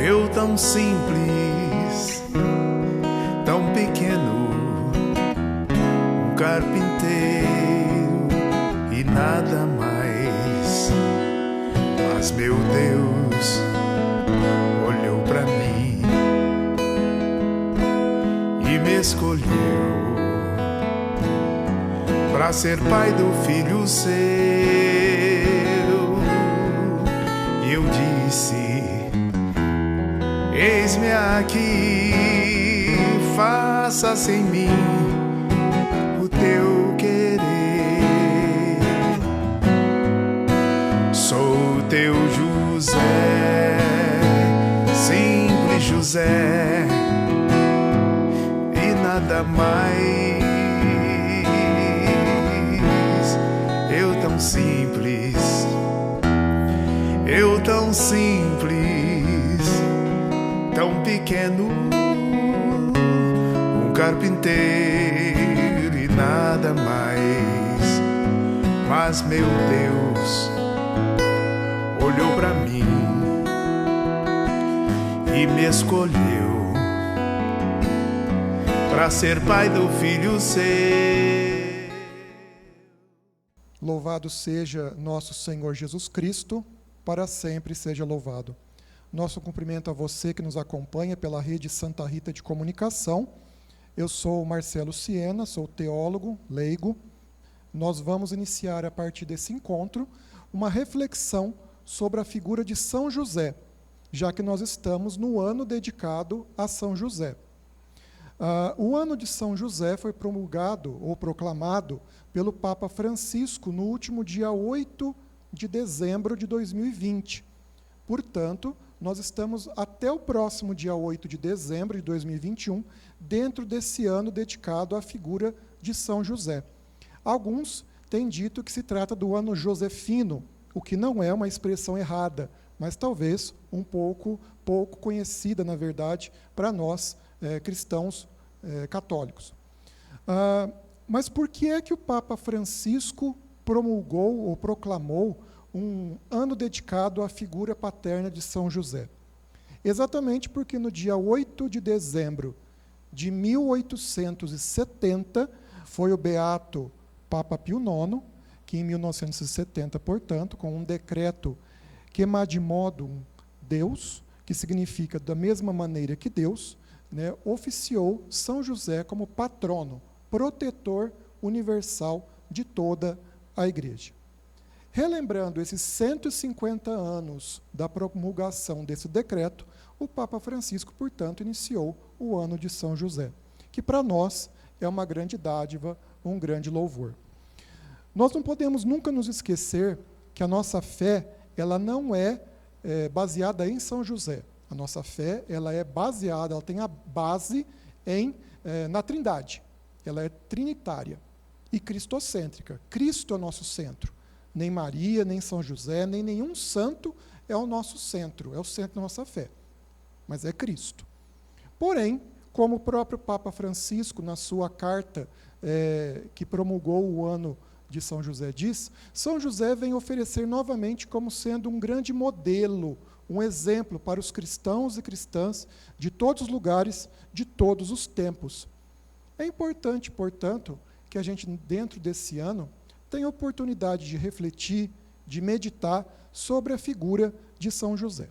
Eu tão simples, tão pequeno, um carpinteiro e nada mais. Mas meu Deus olhou pra mim e me escolheu pra ser pai do filho seu. E eu disse: eis-me aqui, faça-se em mim o teu querer. Sou teu José, simples José, e nada mais. Eu tão simples, eu tão simples, tão pequeno, um carpinteiro e nada mais. Mas meu Deus olhou pra mim e me escolheu pra ser pai do filho seu. Louvado seja nosso Senhor Jesus Cristo, para sempre seja louvado. Nosso cumprimento a você que nos acompanha pela rede Santa Rita de Comunicação. Eu sou Marcelo Siena, sou teólogo, leigo. Nós vamos iniciar a partir desse encontro uma reflexão sobre a figura de São José, já que nós estamos no ano dedicado a São José. O ano de São José foi promulgado ou proclamado pelo Papa Francisco no último dia 8 de dezembro de 2020. Portanto, nós estamos até o próximo dia 8 de dezembro de 2021, dentro desse ano dedicado à figura de São José. Alguns têm dito que se trata do ano josefino, o que não é uma expressão errada, mas talvez um pouco conhecida, na verdade, para nós cristãos católicos. Mas por que é que o Papa Francisco promulgou ou proclamou um ano dedicado à figura paterna de São José? Exatamente porque no dia 8 de dezembro de 1870 foi o beato Papa Pio IX, que em 1970, portanto, com um decreto Quemadimodum Deus, que significa da mesma maneira que Deus, oficiou São José como patrono, protetor universal de toda a Igreja. Relembrando esses 150 anos da promulgação desse decreto, o Papa Francisco, portanto, iniciou o ano de São José, que para nós é uma grande dádiva, um grande louvor. Nós não podemos nunca nos esquecer que a nossa fé ela não é baseada em São José. A nossa fé ela é baseada, ela tem a base na Trindade. Ela é trinitária e cristocêntrica. Cristo é o nosso centro. Nem Maria, nem São José, nem nenhum santo é o nosso centro, é o centro da nossa fé. Mas é Cristo. Porém, como o próprio Papa Francisco, na sua carta que promulgou o ano de São José, diz, São José vem oferecer novamente como sendo um grande modelo, um exemplo para os cristãos e cristãs de todos os lugares, de todos os tempos. É importante, portanto, que a gente, dentro desse ano, tenha a oportunidade de refletir, de meditar sobre a figura de São José.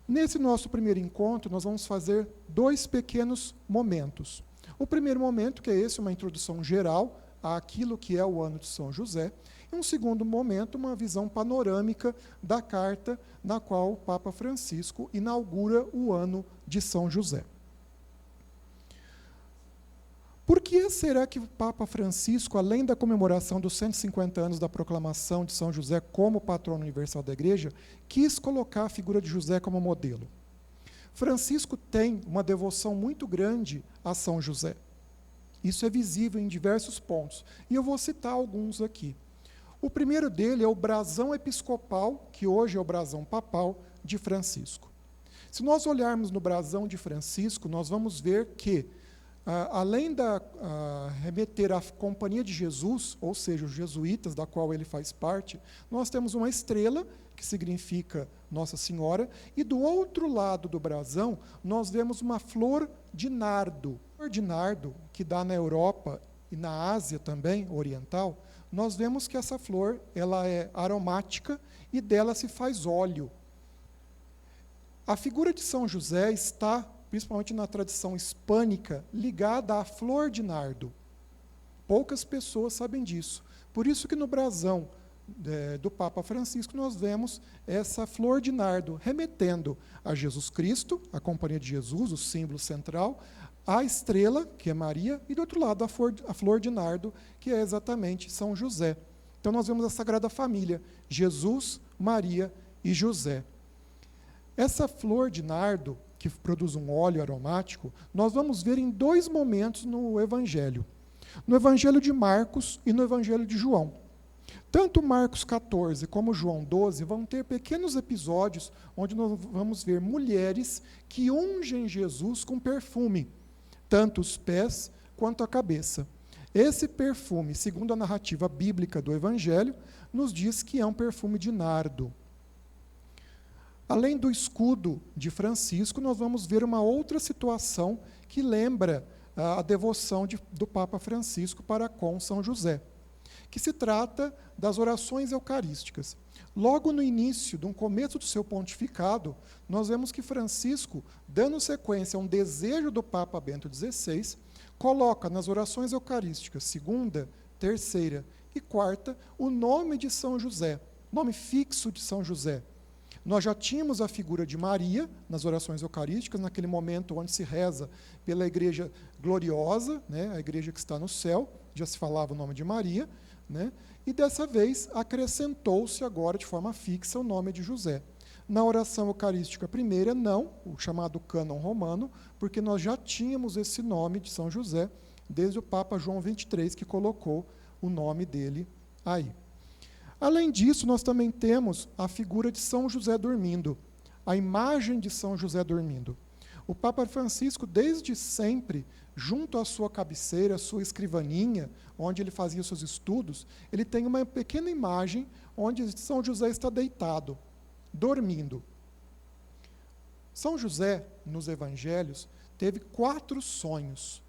Nesse nosso primeiro encontro, nós vamos fazer 2 pequenos momentos. O primeiro momento, que é esse, uma introdução geral àquilo que é o ano de São José, e um segundo momento, uma visão panorâmica da carta na qual o Papa Francisco inaugura o ano de São José. Por que será que o Papa Francisco, além da comemoração dos 150 anos da proclamação de São José como patrono universal da Igreja, quis colocar a figura de José como modelo? Francisco tem uma devoção muito grande a São José. Isso é visível em diversos pontos. E eu vou citar alguns aqui. O primeiro dele é o brasão episcopal, que hoje é o brasão papal, de Francisco. Se nós olharmos no brasão de Francisco, nós vamos ver que além da remeter à Companhia de Jesus, ou seja, os jesuítas, da qual ele faz parte, nós temos uma estrela, que significa Nossa Senhora, e do outro lado do brasão, nós vemos uma flor de nardo. A flor de nardo, que dá na Europa e na Ásia também, oriental, nós vemos que essa flor ela é aromática e dela se faz óleo. A figura de São José está, principalmente na tradição hispânica, ligada à flor de nardo. Poucas pessoas sabem disso. Por isso que no brasão do Papa Francisco nós vemos essa flor de nardo remetendo a Jesus Cristo, a Companhia de Jesus, o símbolo central, a estrela, que é Maria, e do outro lado a flor de nardo, que é exatamente São José. Então nós vemos a Sagrada Família, Jesus, Maria e José. Essa flor de nardo, que produz um óleo aromático, nós vamos ver em 2 momentos no Evangelho. No Evangelho de Marcos e no Evangelho de João. Tanto Marcos 14 como João 12 vão ter pequenos episódios onde nós vamos ver mulheres que ungem Jesus com perfume, tanto os pés quanto a cabeça. Esse perfume, segundo a narrativa bíblica do Evangelho, nos diz que é um perfume de nardo. Além do escudo de Francisco, nós vamos ver uma outra situação que lembra a devoção do Papa Francisco para com São José, que se trata das orações eucarísticas. Logo no início, no começo do seu pontificado, nós vemos que Francisco, dando sequência a um desejo do Papa Bento XVI, coloca nas orações eucarísticas, 2ª, 3ª e 4ª, o nome de São José, nome fixo de São José. Nós já tínhamos a figura de Maria nas orações eucarísticas, naquele momento onde se reza pela igreja gloriosa, né, a igreja que está no céu, já se falava o nome de Maria, né, e dessa vez acrescentou-se agora de forma fixa o nome de José. Na oração eucarística primeira, não, o chamado cânon romano, porque nós já tínhamos esse nome de São José desde o Papa João XXIII, que colocou o nome dele aí. Além disso, nós também temos a figura de São José dormindo, a imagem de São José dormindo. O Papa Francisco, desde sempre, junto à sua cabeceira, à sua escrivaninha, onde ele fazia seus estudos, ele tem uma pequena imagem onde São José está deitado, dormindo. São José, nos evangelhos, teve 4 sonhos,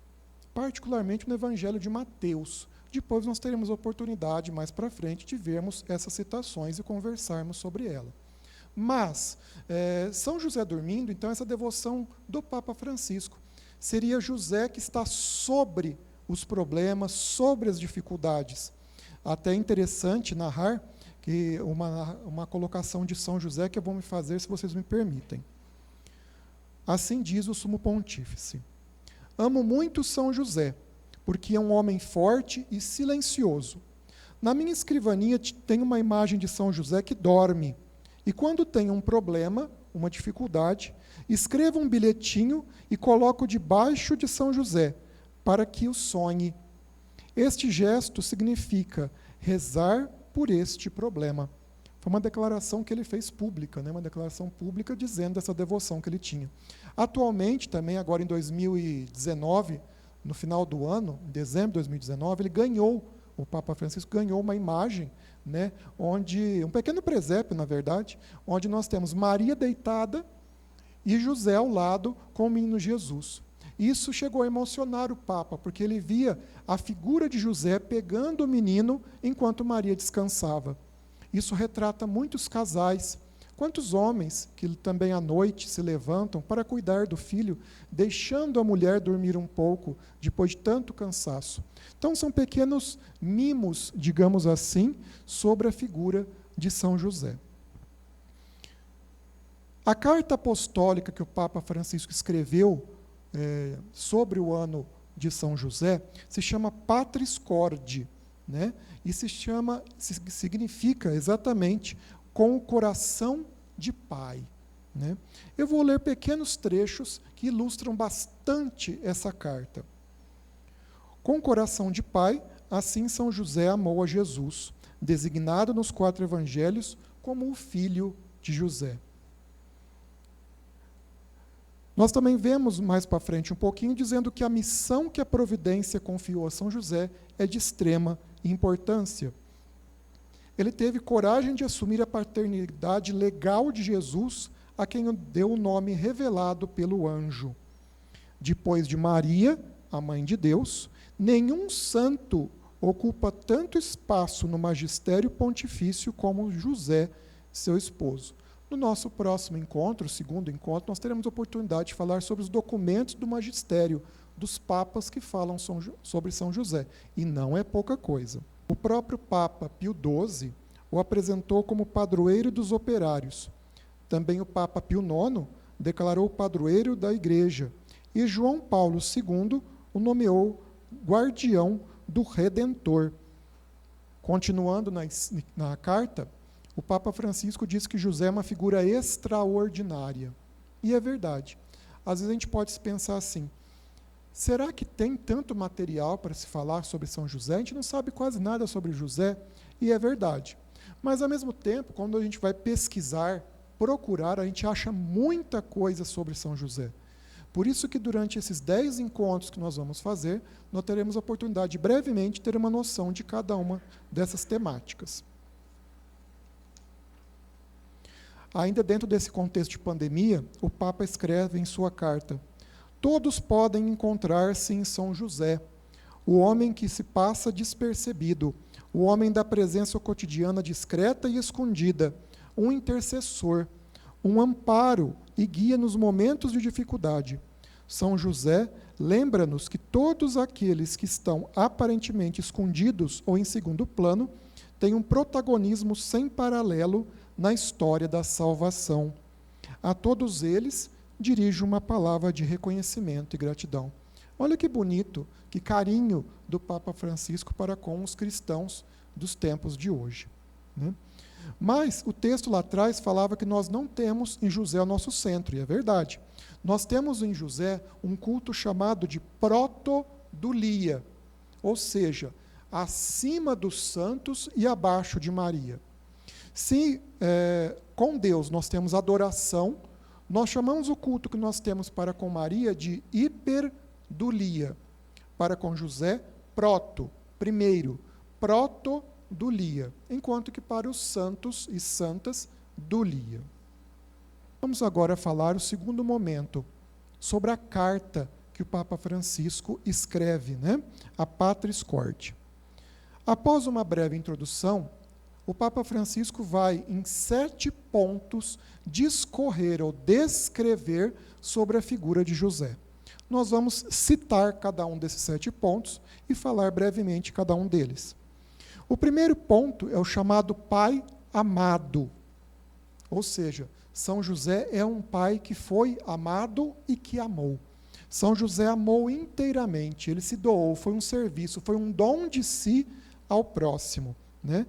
particularmente no evangelho de Mateus. Depois nós teremos a oportunidade, mais para frente, de vermos essas citações e conversarmos sobre ela. Mas, São José dormindo, então, essa devoção do Papa Francisco, seria José que está sobre os problemas, sobre as dificuldades. Até é interessante narrar que uma colocação de São José que eu vou me fazer, se vocês me permitem. Assim diz o Sumo Pontífice: amo muito São José, porque é um homem forte e silencioso. Na minha escrivaninha tem uma imagem de São José que dorme, e quando tem um problema, uma dificuldade, escrevo um bilhetinho e coloco debaixo de São José, para que o sonhe. Este gesto significa rezar por este problema. Foi uma declaração que ele fez pública, né? Uma declaração pública dizendo essa devoção que ele tinha. Atualmente, também agora em 2019, no final do ano, em dezembro de 2019, o Papa Francisco ganhou uma imagem, né, onde, um pequeno presépio, na verdade, onde nós temos Maria deitada e José ao lado com o menino Jesus. Isso chegou a emocionar o Papa, porque ele via a figura de José pegando o menino enquanto Maria descansava. Isso retrata muitos casais. Quantos homens que também à noite se levantam para cuidar do filho, deixando a mulher dormir um pouco depois de tanto cansaço. Então são pequenos mimos, digamos assim, sobre a figura de São José. A carta apostólica que o Papa Francisco escreveu sobre o ano de São José se chama Patris Corde, né? E significa exatamente com o coração de pai, né? Eu vou ler pequenos trechos que ilustram bastante essa carta. Com o coração de pai, assim São José amou a Jesus, designado nos 4 evangelhos como o filho de José. Nós também vemos mais para frente um pouquinho dizendo que a missão que a providência confiou a São José é de extrema importância. Ele teve coragem de assumir a paternidade legal de Jesus, a quem deu o nome revelado pelo anjo. Depois de Maria, a mãe de Deus, nenhum santo ocupa tanto espaço no magistério pontifício como José, seu esposo. No nosso próximo encontro, segundo encontro, nós teremos a oportunidade de falar sobre os documentos do magistério dos papas que falam sobre São José. E não é pouca coisa. O próprio Papa Pio XII o apresentou como padroeiro dos operários. Também o Papa Pio IX declarou padroeiro da Igreja. E João Paulo II o nomeou guardião do Redentor. Continuando na carta, o Papa Francisco diz que José é uma figura extraordinária. E é verdade. Às vezes a gente pode pensar assim, será que tem tanto material para se falar sobre São José? A gente não sabe quase nada sobre José, e é verdade. Mas, ao mesmo tempo, quando a gente vai pesquisar, procurar, a gente acha muita coisa sobre São José. Por isso que durante esses 10 encontros que nós vamos fazer, nós teremos a oportunidade de brevemente ter uma noção de cada uma dessas temáticas. Ainda dentro desse contexto de pandemia, o Papa escreve em sua carta: todos podem encontrar-se em São José, o homem que se passa despercebido, o homem da presença cotidiana discreta e escondida, um intercessor, um amparo e guia nos momentos de dificuldade. São José lembra-nos que todos aqueles que estão aparentemente escondidos ou em segundo plano têm um protagonismo sem paralelo na história da salvação. A todos eles dirijo uma palavra de reconhecimento e gratidão. Olha que bonito, que carinho do Papa Francisco para com os cristãos dos tempos de hoje, né? Mas o texto lá atrás falava que nós não temos em José o nosso centro, e é verdade. Nós temos em José um culto chamado de protodulia, ou seja, acima dos santos e abaixo de Maria. Se com Deus nós temos adoração, nós chamamos o culto que nós temos para com Maria de hiperdulia, para com José, primeiro, protodulia, enquanto que para os santos e santas, dulia. Vamos agora falar o segundo momento, sobre a carta que o Papa Francisco escreve, né? A Patris Corde. Após uma breve introdução, o Papa Francisco vai, em 7 pontos, discorrer ou descrever sobre a figura de José. Nós vamos citar cada um desses 7 pontos e falar brevemente cada um deles. O primeiro ponto é o chamado pai amado, ou seja, São José é um pai que foi amado e que amou. São José amou inteiramente, ele se doou, foi um serviço, foi um dom de si ao próximo, né?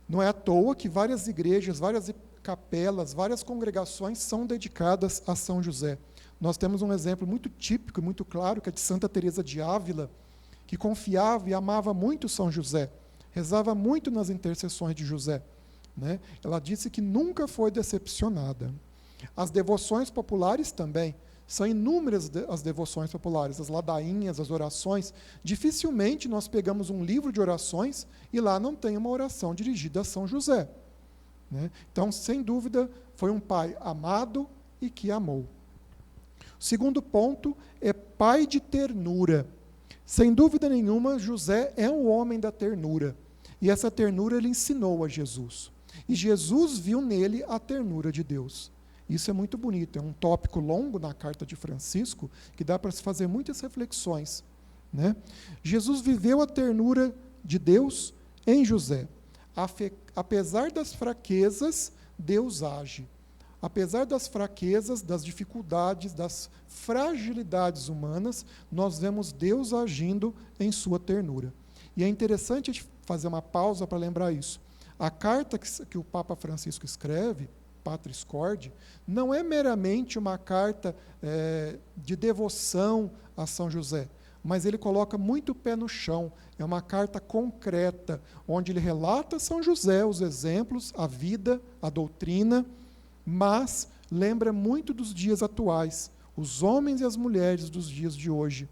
Não é à toa que várias igrejas, várias capelas, várias congregações são dedicadas a São José. Nós temos um exemplo muito típico e muito claro, que é de Santa Teresa de Ávila, que confiava e amava muito São José, rezava muito nas intercessões de José, né? Ela disse que nunca foi decepcionada. As devoções populares também, são inúmeras as devoções populares, as ladainhas, as orações. Dificilmente nós pegamos um livro de orações e lá não tem uma oração dirigida a São José, né? Então, sem dúvida, foi um pai amado e que amou. O segundo ponto é pai de ternura. Sem dúvida nenhuma, José é um homem da ternura. E essa ternura ele ensinou a Jesus. E Jesus viu nele a ternura de Deus. Isso é muito bonito, é um tópico longo na carta de Francisco, que dá para se fazer muitas reflexões, né? Jesus viveu a ternura de Deus em José. Apesar das fraquezas, Deus age. Apesar das fraquezas, das dificuldades, das fragilidades humanas, nós vemos Deus agindo em sua ternura. E é interessante a gente fazer uma pausa para lembrar isso. A carta que o Papa Francisco escreve, Patris Corde, não é meramente uma carta de devoção a São José, mas ele coloca muito pé no chão. É uma carta concreta, onde ele relata São José, os exemplos, a vida, a doutrina, mas lembra muito dos dias atuais, os homens e as mulheres dos dias de hoje.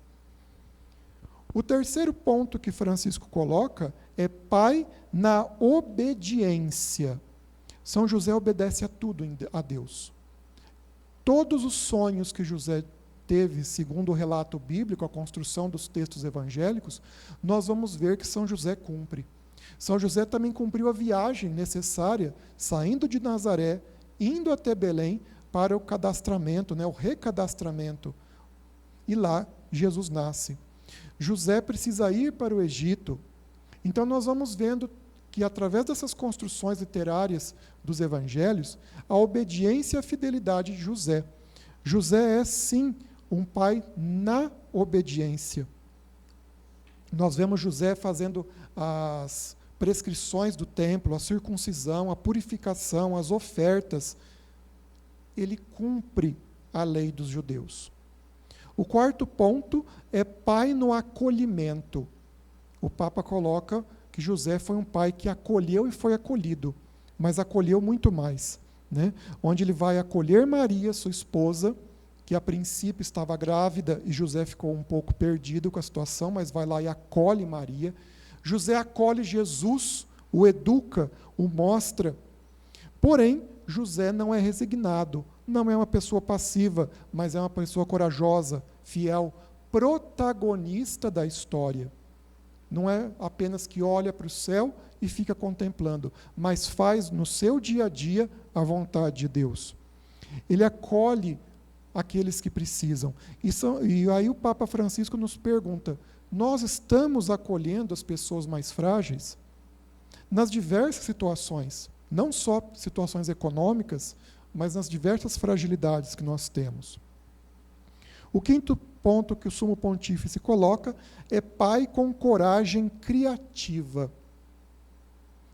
O terceiro ponto que Francisco coloca é pai na obediência. São José obedece a tudo a Deus. Todos os sonhos que José teve, segundo o relato bíblico, a construção dos textos evangélicos, nós vamos ver que São José cumpre. São José também cumpriu a viagem necessária, saindo de Nazaré, indo até Belém para o cadastramento, o recadastramento. E lá Jesus nasce. José precisa ir para o Egito. Então nós vamos vendo que através dessas construções literárias dos evangelhos, a obediência e a fidelidade de José. José é, sim, um pai na obediência. Nós vemos José fazendo as prescrições do templo, a circuncisão, a purificação, as ofertas. Ele cumpre a lei dos judeus. O quarto ponto é pai no acolhimento. O Papa coloca que José foi um pai que acolheu e foi acolhido, mas acolheu muito mais, onde ele vai acolher Maria, sua esposa, que a princípio estava grávida, e José ficou um pouco perdido com a situação, mas vai lá e acolhe Maria. José acolhe Jesus, o educa, o mostra. Porém, José não é resignado, não é uma pessoa passiva, mas é uma pessoa corajosa, fiel, protagonista da história. Não é apenas que olha para o céu e fica contemplando, mas faz no seu dia a dia a vontade de Deus. Ele acolhe aqueles que precisam. E aí o Papa Francisco nos pergunta, nós estamos acolhendo as pessoas mais frágeis? Nas diversas situações, não só situações econômicas, mas nas diversas fragilidades que nós temos. O quinto ponto que o Sumo Pontífice coloca é pai com coragem criativa.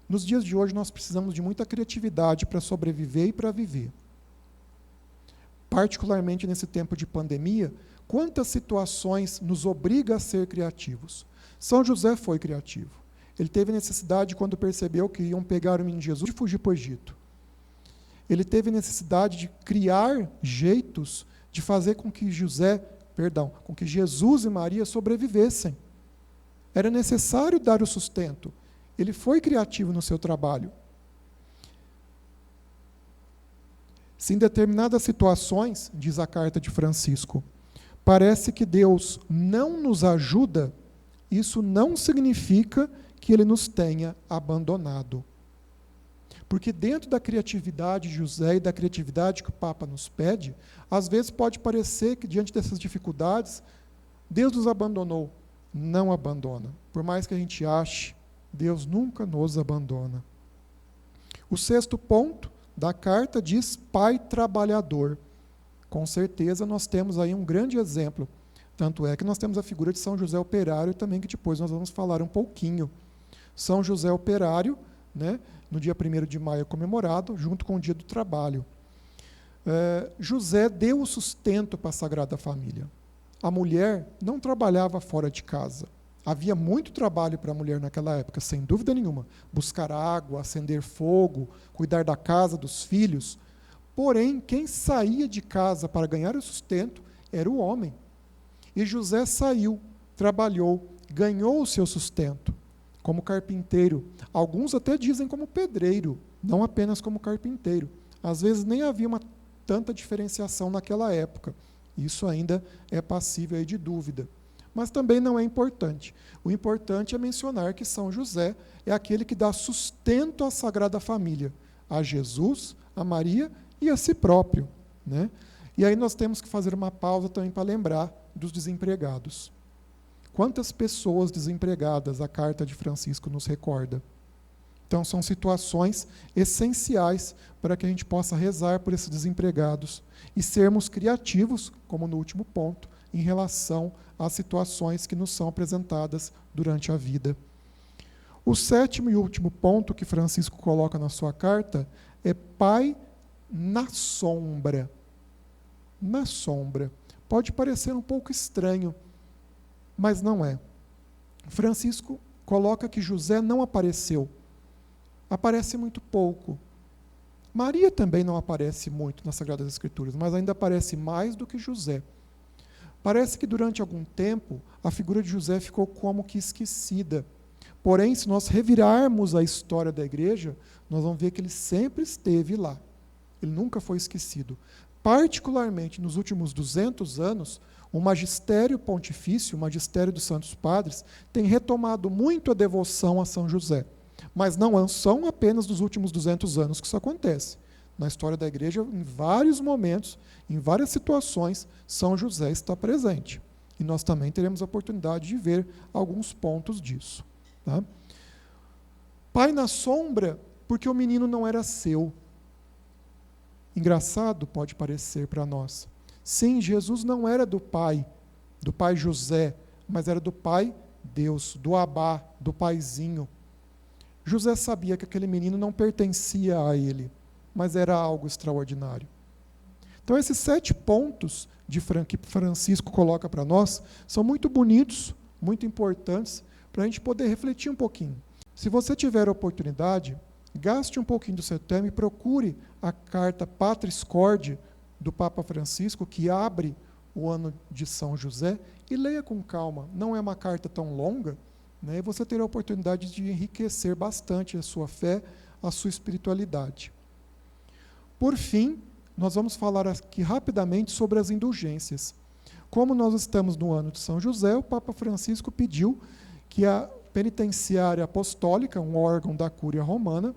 Nos dias de hoje nós precisamos de muita criatividade para sobreviver e para viver. Particularmente nesse tempo de pandemia, quantas situações nos obrigam a ser criativos? São José foi criativo. Ele teve necessidade, quando percebeu que iam pegar o menino Jesus, de fugir para o Egito. Ele teve necessidade de criar jeitos de fazer com que com que Jesus e Maria sobrevivessem. Era necessário dar o sustento. Ele foi criativo no seu trabalho. Se em determinadas situações, diz a carta de Francisco, parece que Deus não nos ajuda, isso não significa que Ele nos tenha abandonado. Porque dentro da criatividade de José e da criatividade que o Papa nos pede, às vezes pode parecer que diante dessas dificuldades, Deus nos abandonou. Não abandona. Por mais que a gente ache, Deus nunca nos abandona. O sexto ponto da carta diz pai trabalhador. Com certeza nós temos aí um grande exemplo. Tanto é que nós temos a figura de São José Operário também, que depois nós vamos falar um pouquinho. São José Operário, no dia 1º de maio é comemorado, junto com o dia do trabalho. José deu o sustento para a Sagrada Família. A mulher não trabalhava fora de casa. Havia muito trabalho para a mulher naquela época, sem dúvida nenhuma. Buscar água, acender fogo, cuidar da casa, dos filhos. Porém, quem saía de casa para ganhar o sustento era o homem. E José saiu, trabalhou, ganhou o seu sustento. Como carpinteiro. Alguns até dizem como pedreiro, não apenas como carpinteiro. Às vezes nem havia tanta diferenciação naquela época. Isso ainda é passível aí de dúvida. Mas também não é importante. O importante é mencionar que São José é aquele que dá sustento à Sagrada Família, a Jesus, a Maria e a si próprio. E aí nós temos que fazer uma pausa também para lembrar dos desempregados. Quantas pessoas desempregadas a carta de Francisco nos recorda? Então, são situações essenciais para que a gente possa rezar por esses desempregados e sermos criativos, como no último ponto, em relação às situações que nos são apresentadas durante a vida. O sétimo e último ponto que Francisco coloca na sua carta é pai na sombra. Na sombra. Pode parecer um pouco estranho, mas não é. Francisco coloca que José não apareceu. Aparece muito pouco. Maria também não aparece muito nas Sagradas Escrituras, mas ainda aparece mais do que José. Parece que durante algum tempo a figura de José ficou como que esquecida. Porém, se nós revirarmos a história da igreja, nós vamos ver que ele sempre esteve lá. Ele nunca foi esquecido. Particularmente nos últimos 200 anos, o magistério pontifício, o magistério dos Santos Padres, tem retomado muito a devoção a São José. Mas não são apenas nos últimos 200 anos que isso acontece. Na história da igreja, em vários momentos, em várias situações, São José está presente. E nós também teremos a oportunidade de ver alguns pontos disso. Tá? Pai na sombra, porque o menino não era seu. Engraçado pode parecer para nós. Sim, Jesus não era do pai José, mas era do pai Deus, do Abá, do paizinho. José sabia que aquele menino não pertencia a ele, mas era algo extraordinário. Então, esses 7 pontos que Francisco coloca para nós são muito bonitos, muito importantes, para a gente poder refletir um pouquinho. Se você tiver a oportunidade, gaste um pouquinho do seu tempo e procure a carta Patris Corde do Papa Francisco, que abre o ano de São José, e leia com calma. Não é uma carta tão longa, né? E você terá a oportunidade de enriquecer bastante a sua fé, a sua espiritualidade. Por fim, nós vamos falar aqui rapidamente sobre as indulgências. Como nós estamos no ano de São José, o Papa Francisco pediu que a penitenciária apostólica, um órgão da Cúria Romana,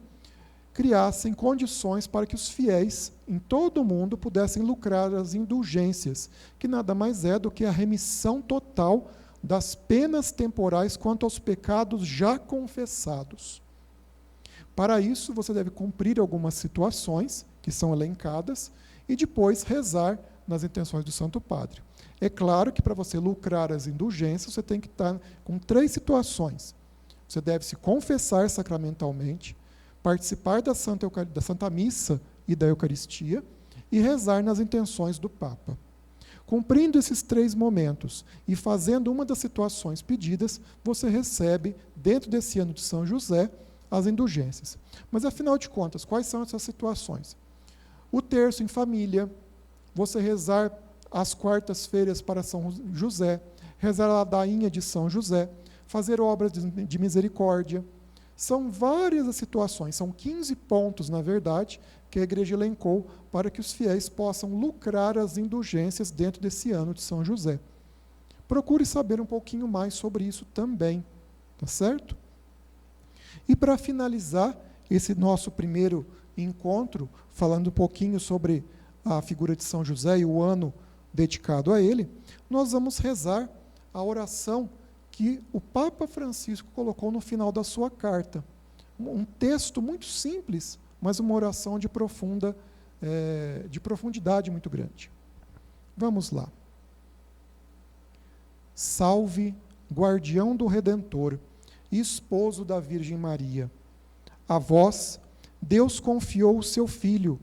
criassem condições para que os fiéis em todo o mundo pudessem lucrar as indulgências, que nada mais é do que a remissão total das penas temporais quanto aos pecados já confessados. Para isso, você deve cumprir algumas situações que são elencadas e depois rezar nas intenções do Santo Padre. É claro que para você lucrar as indulgências, você tem que estar com 3 situações. Você deve se confessar sacramentalmente, participar da Santa Missa e da Eucaristia e rezar nas intenções do Papa. Cumprindo esses 3 momentos e fazendo uma das situações pedidas, você recebe, dentro desse ano de São José, as indulgências. Mas, afinal de contas, quais são essas situações? O terço em família, você rezar às quartas-feiras para São José, rezar a ladainha de São José, fazer obras de misericórdia. São várias as situações, são 15 pontos, na verdade, que a igreja elencou para que os fiéis possam lucrar as indulgências dentro desse ano de São José. Procure saber um pouquinho mais sobre isso também, tá certo? E para finalizar esse nosso primeiro encontro, falando um pouquinho sobre a figura de São José e o ano dedicado a ele, nós vamos rezar a oração que o Papa Francisco colocou no final da sua carta. Um texto muito simples, mas uma oração de profundidade muito grande. Vamos lá. Salve, guardião do Redentor e esposo da Virgem Maria. A vós, Deus confiou o seu Filho.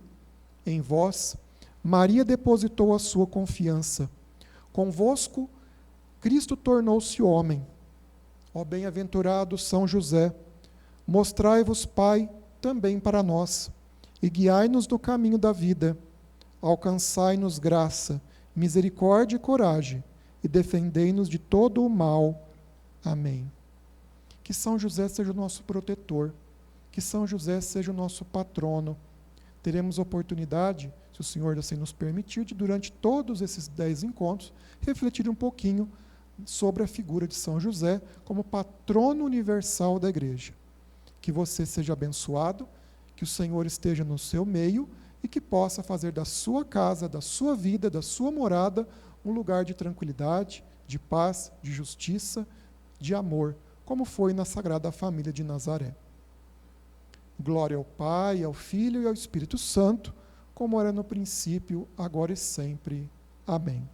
Em vós, Maria depositou a sua confiança. Convosco, Cristo tornou-se homem. Ó bem-aventurado São José, mostrai-vos, Pai, também para nós, e guiai-nos no caminho da vida. Alcançai-nos graça, misericórdia e coragem, e defendei-nos de todo o mal. Amém. Que São José seja o nosso protetor, que São José seja o nosso patrono. Teremos oportunidade, se o Senhor assim nos permitir, de durante todos esses 10 encontros, refletir um pouquinho sobre a figura de São José como patrono universal da igreja. Que você seja abençoado, que o Senhor esteja no seu meio e que possa fazer da sua casa, da sua vida, da sua morada, um lugar de tranquilidade, de paz, de justiça, de amor, como foi na Sagrada Família de Nazaré. Glória ao Pai, ao Filho e ao Espírito Santo, como era no princípio, agora e sempre. Amém.